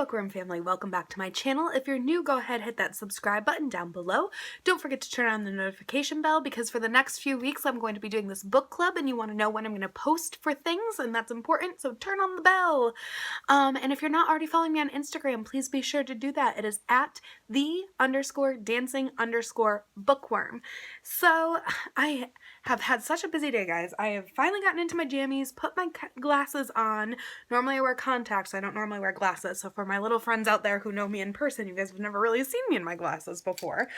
Bookworm family, welcome back to my channel. If you're new, go ahead, hit that subscribe button down below. Don't forget to turn on the notification bell because for the next few weeks I'm going to be doing this book club and you want to know when I'm going to post for things, and that's important, so turn on the bell. And if you're not already following me on Instagram, please be sure to do that. It is at @the_dancing_bookworm. So I have had such a busy day, guys. I have finally gotten into my jammies, put my glasses on. Normally I wear contacts, I don't normally wear glasses, so for my little friends out there who know me in person, you guys have never really seen me in my glasses before.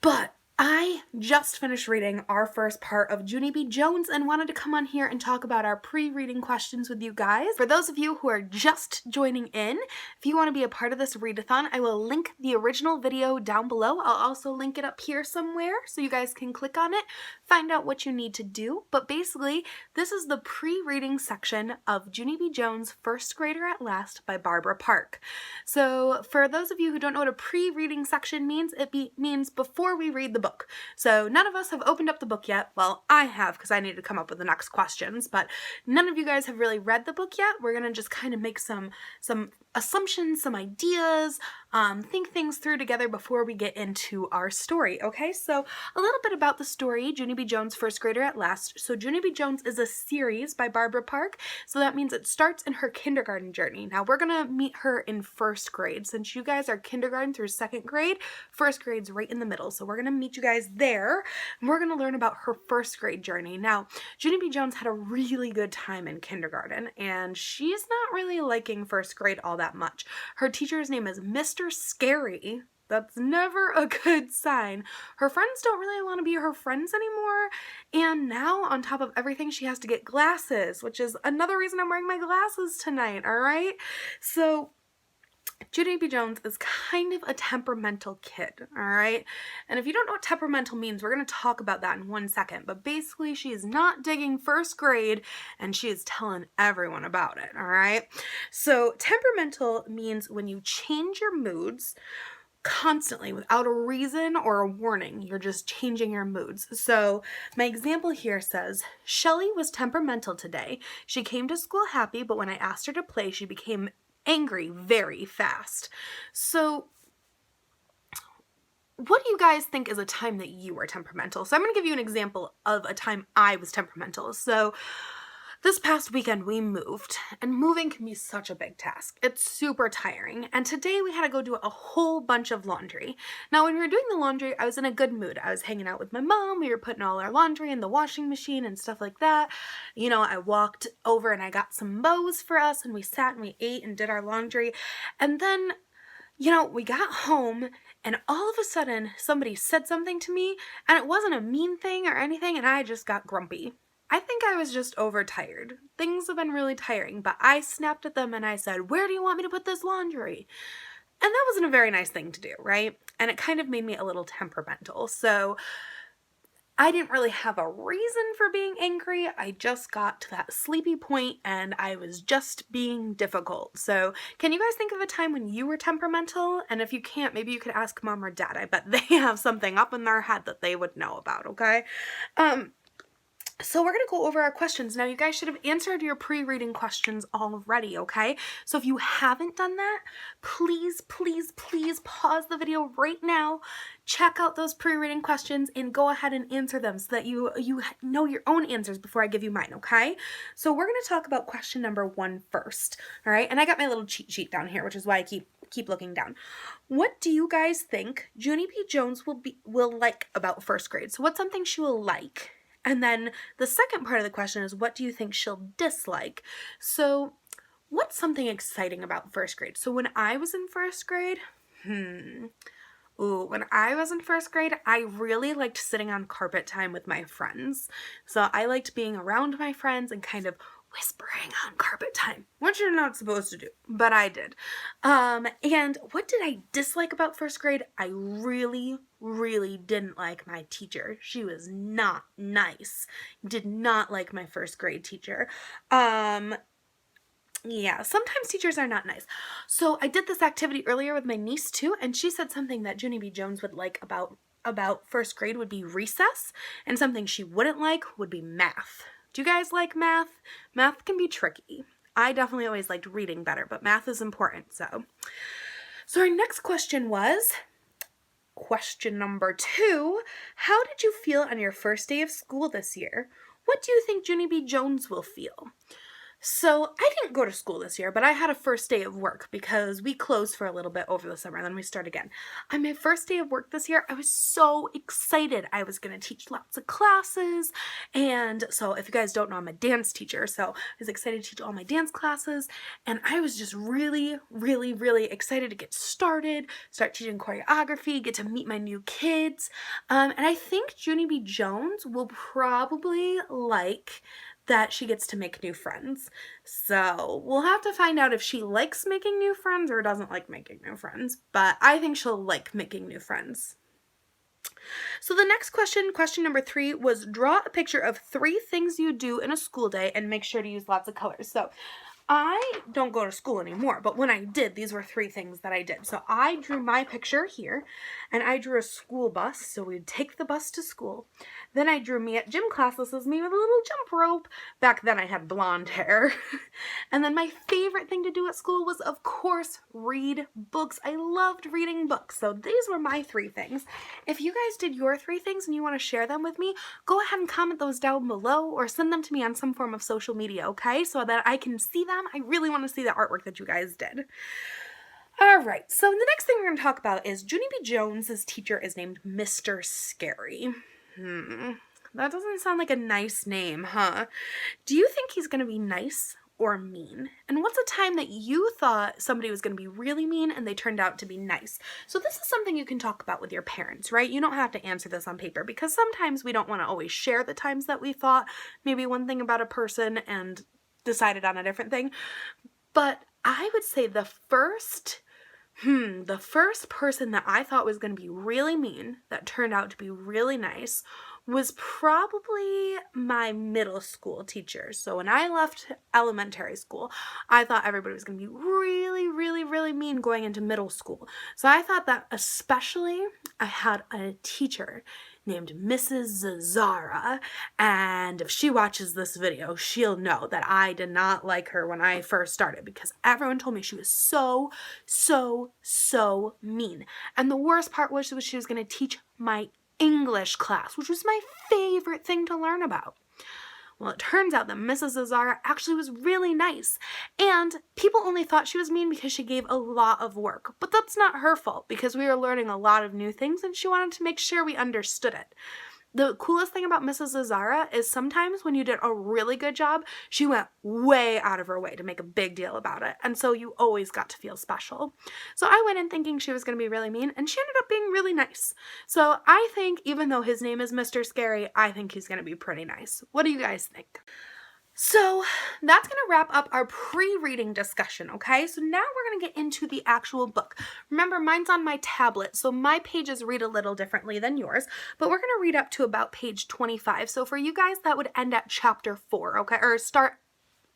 But I just finished reading our first part of Junie B Jones and wanted to come on here and talk about our pre-reading questions with you guys. For those of you who are just joining in, if you want to be a part of this readathon, I will link the original video down below. I'll also link it up here somewhere so you guys can click on it, find out what you need to do. But basically, this is the pre-reading section of Junie B Jones' First Grader at Last by Barbara Park. So for those of you who don't know what a pre-reading section means, it means before we read the book. So none of us have opened up the book yet. Well, I have because I need to come up with the next questions, but none of you guys have really read the book yet. We're gonna just kind of make some assumptions, some ideas, think things through together before we get into our story, okay? So a little bit about the story, Junie B Jones' First Grader at Last. So Junie B Jones is a series by Barbara Park, so that means it starts in her kindergarten journey. Now we're gonna meet her in first grade. Since you guys are kindergarten through second grade, first grade's right in the middle, so we're gonna meet you guys there, and we're gonna learn about her first grade journey. Now, Junie B Jones had a really good time in kindergarten, and she's not really liking first grade all that much. Her teacher's name is Mr. Scary. That's never a good sign. Her friends don't really want to be her friends anymore, and now on top of everything she has to get glasses, which is another reason I'm wearing my glasses tonight, alright? So Junie B Jones is kind of a temperamental kid, alright? And if you don't know what temperamental means, we're going to talk about that in 1 second, but basically she is not digging first grade and she is telling everyone about it, alright? So temperamental means when you change your moods constantly without a reason or a warning. You're just changing your moods. So my example here says, Shelley was temperamental today. She came to school happy, but when I asked her to play, she became angry very fast. So what do you guys think is a time that you were temperamental? So I'm going to give you an example of a time I was temperamental. So this past weekend we moved, and moving can be such a big task. It's super tiring, and today we had to go do a whole bunch of laundry. Now when we were doing the laundry, I was in a good mood. I was hanging out with my mom, we were putting all our laundry in the washing machine and stuff like that. You know, I walked over and I got some bows for us, and we sat and we ate and did our laundry, and then you know, we got home and all of a sudden somebody said something to me, and it wasn't a mean thing or anything, and I just got grumpy. I think I was just overtired. Things have been really tiring, but I snapped at them and I said, "Where do you want me to put this laundry?" And that wasn't a very nice thing to do, right? And it kind of made me a little temperamental. So I didn't really have a reason for being angry. I just got to that sleepy point and I was just being difficult. So can you guys think of a time when you were temperamental? And if you can't, maybe you could ask mom or dad. I bet they have something up in their head that they would know about, okay? So we're going to go over our questions. Now, you guys should have answered your pre-reading questions already, okay? So if you haven't done that, please, please, please pause the video right now, check out those pre-reading questions, and go ahead and answer them so that you know your own answers before I give you mine, okay? So we're going to talk about question number 1 first, all right? And I got my little cheat sheet down here, which is why I keep looking down. What do you guys think Junie B Jones will like about first grade? So what's something she will like? And then the second part of the question is, what do you think she'll dislike? So what's something exciting about first grade? So when I was in first grade, when I was in first grade, I really liked sitting on carpet time with my friends. So I liked being around my friends and kind of whispering on carpet time, which you're not supposed to do, but I did. And what did I dislike about first grade? I really didn't like my teacher. She was not nice. Did not like my first grade teacher. Yeah, sometimes teachers are not nice. So I did this activity earlier with my niece too, and she said something that Junie B Jones would like about first grade would be recess, and something she wouldn't like would be math. Do you guys like math? Math can be tricky. I definitely always liked reading better, but math is important, so. So our next question was, question number 2, how did you feel on your first day of school this year? What do you think Junie B. Jones will feel? So I didn't go to school this year, but I had a first day of work because we closed for a little bit over the summer and then we start again. On my first day of work this year, I was so excited. I was going to teach lots of classes. And so if you guys don't know, I'm a dance teacher. So I was excited to teach all my dance classes. And I was just really, really, really excited to get started, start teaching choreography, get to meet my new kids. And I think Junie B. Jones will probably like that she gets to make new friends. So we'll have to find out if she likes making new friends or doesn't like making new friends, but I think she'll like making new friends. So the next question, question number 3, was draw a picture of 3 things you do in a school day and make sure to use lots of colors. So I don't go to school anymore, but when I did, these were 3 things that I did. So I drew my picture here, and I drew a school bus, so we'd take the bus to school. Then I drew me at gym class. This is me with a little jump rope. Back then I had blonde hair. And then my favorite thing to do at school was, of course, read books. I loved reading books. So these were my 3 things. If you guys did your 3 things and you want to share them with me, go ahead and comment those down below or send them to me on some form of social media, okay? So that I can see them. I really want to see the artwork that you guys did. Alright, so the next thing we're going to talk about is Junie B. Jones's teacher is named Mr. Scary. That doesn't sound like a nice name, huh? Do you think he's going to be nice or mean? And what's a time that you thought somebody was going to be really mean and they turned out to be nice? So this is something you can talk about with your parents, right? You don't have to answer this on paper because sometimes we don't want to always share the times that we thought maybe one thing about a person and decided on a different thing. But I would say the first person that I thought was going to be really mean that turned out to be really nice was probably my middle school teacher. So when I left elementary school, I thought everybody was going to be really, really, really mean going into middle school. So I thought that especially I had a teacher named Mrs. Zazara, and if she watches this video, she'll know that I did not like her when I first started because everyone told me she was so mean. And the worst part was she was going to teach my English class, which was my favorite thing to learn about. Well, it turns out that Mrs. Zazara actually was really nice, and people only thought she was mean because she gave a lot of work. But that's not her fault because we were learning a lot of new things and she wanted to make sure we understood it. The coolest thing about Mrs. Zazara is sometimes when you did a really good job, she went way out of her way to make a big deal about it. And so you always got to feel special. So I went in thinking she was going to be really mean, and she ended up being really nice. So I think even though his name is Mr. Scary, I think he's going to be pretty nice. What do you guys think? So that's going to wrap up our pre-reading discussion, okay? So now we're going to get into the actual book. Remember, mine's on my tablet, so my pages read a little differently than yours, but we're going to read up to about page 25. So for you guys, that would end at chapter 4, okay? Or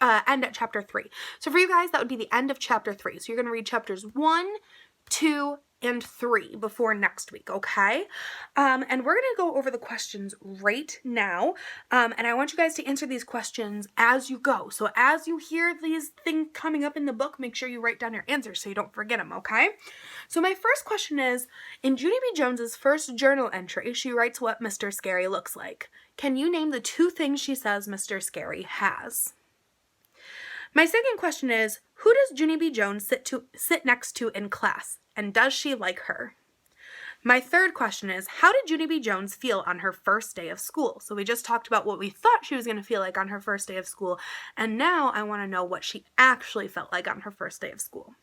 end at chapter 3. So for you guys, that would be the end of chapter 3. So you're going to read chapters 1, 2, and 3 before next week, okay? And we're going to go over the questions right now, and I want you guys to answer these questions as you go. So as you hear these things coming up in the book, make sure you write down your answers so you don't forget them, okay? So my first question is, in Junie B. Jones's first journal entry, she writes what Mr. Scary looks like. Can you name the 2 things she says Mr. Scary has? My second question is, who does Junie B. Jones sit next to in class, and does she like her? My third question is, how did Junie B. Jones feel on her first day of school? So we just talked about what we thought she was going to feel like on her first day of school, and now I want to know what she actually felt like on her first day of school.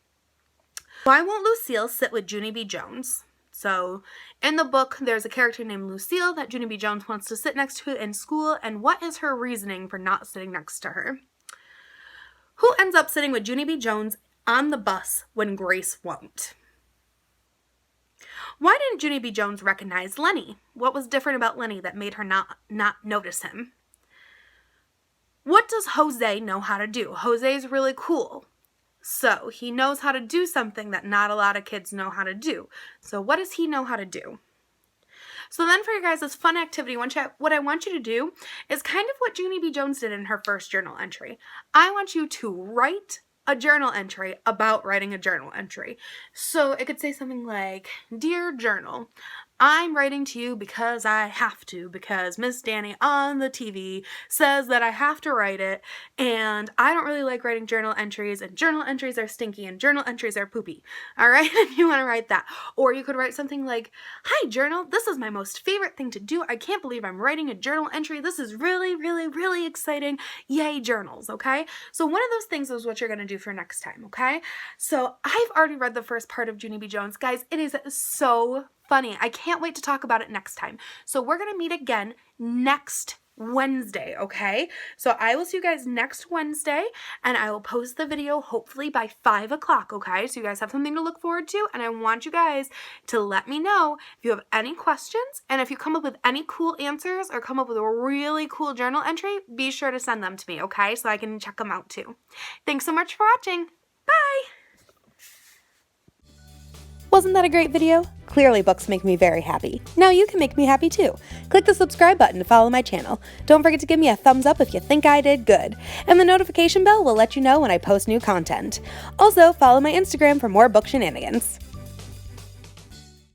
Why won't Lucille sit with Junie B. Jones? So in the book, there's a character named Lucille that Junie B. Jones wants to sit next to in school, and what is her reasoning for not sitting next to her? Who ends up sitting with Junie B. Jones on the bus when Grace won't? Why didn't Junie B. Jones recognize Lenny? What was different about Lenny that made her not notice him? What does Jose know how to do? Jose's really cool. So he knows how to do something that not a lot of kids know how to do. So what does he know how to do? So then for you guys, this fun activity, what I want you to do is kind of what Junie B. Jones did in her first journal entry. I want you to write a journal entry about writing a journal entry. So it could say something like, Dear Journal, I'm writing to you because I have to, because Miss Danny on the TV says that I have to write it, and I don't really like writing journal entries, and journal entries are stinky, and journal entries are poopy. All right, if you want to write that. Or you could write something like, Hi Journal, this is my most favorite thing to do. I can't believe I'm writing a journal entry. This is really, really, really exciting. Yay, journals, okay? So one of those things is what you're going to do for next time, okay? So I've already read the first part of Junie B. Jones. Guys, it is so funny. I can't wait to talk about it next time. So we're going to meet again next Wednesday, okay? So I will see you guys next Wednesday, and I will post the video hopefully by 5 o'clock, okay? So you guys have something to look forward to, and I want you guys to let me know if you have any questions, and if you come up with any cool answers or come up with a really cool journal entry, be sure to send them to me, okay? So I can check them out too. Thanks so much for watching. Bye! Wasn't that a great video? Clearly books make me very happy. Now you can make me happy too. Click the subscribe button to follow my channel. Don't forget to give me a thumbs up if you think I did good. And the notification bell will let you know when I post new content. Also, follow my Instagram for more book shenanigans.